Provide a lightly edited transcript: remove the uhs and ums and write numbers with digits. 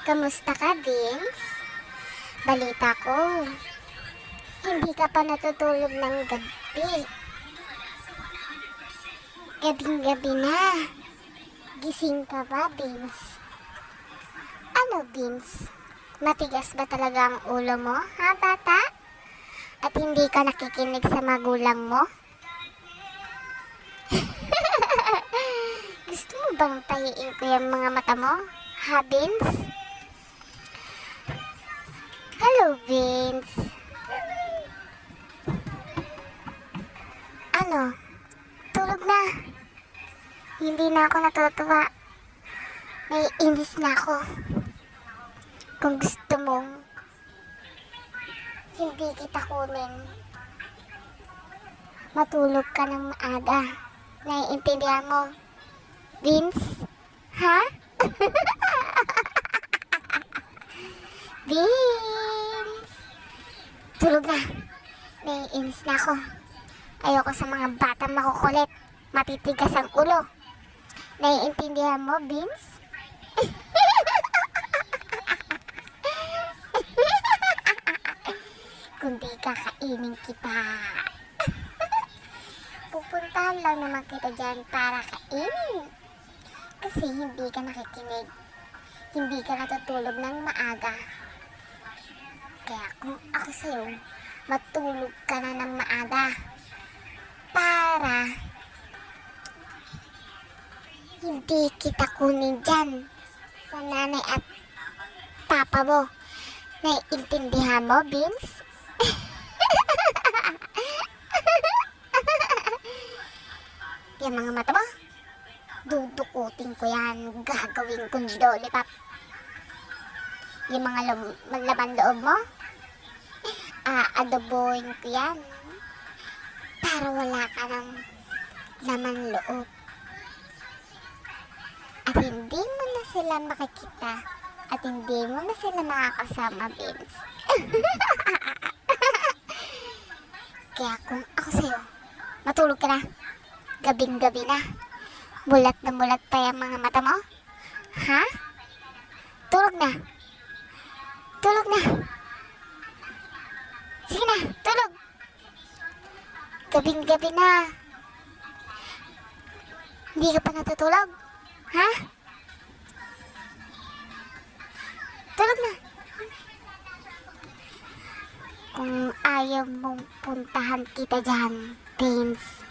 Kamusta ka, Vince? Balita ko, hindi ka pa natutulog ng gabi. Gabing-gabi na. Gising ka ba, Vince? Ano, Vince? Matigas ba talaga ang ulo mo, ha, bata? At hindi ka nakikinig sa magulang mo? Gusto mo bang tahiin ko yung mga mata mo, ha, Vince? Hello, Vince. Ano? Tulog na. Hindi na ako natutuwa. Naiinis na ako. Kung gusto mong hindi kita kunin, matulog ka ng maaga. Naiintindihan mo, Vince? Ha? Vince! Tulog na. Naiinis na ako. Ayoko sa mga batang makukulit. Matitigas ang ulo. Naiintindihan mo, Vince? Kung di kakainin kita. Pupuntahan lang naman kita dyan para kainin. Kasi hindi ka nakikinig. Hindi ka natutulog ng maaga. Kaya kung ako sa'yo, matulog ka na ng maaga. Para hindi kita kunin dyan sa nanay at papa mo. Naiintindihan mo, Vince? Yung mga mata mo, dudukutin ko yan. Gagawin kong lollipop. Yung mga laman loob mo, aadobohin ko yan. Para wala ka ng laman loob. At hindi mo na sila makikita. At hindi mo na sila makakasama, Vince. Kaya kung ako sa'yo, matulog ka na. Gabing-gabi na. Mulat na mulat pa yung mga mata mo. Ha? Tulog na. Tulog na. Sige na, tulog. Gabing-gabi na. Hindi ka pa natutulog? Ha? Tulog na. Kung ayaw mong puntahan kita dyan, Vince,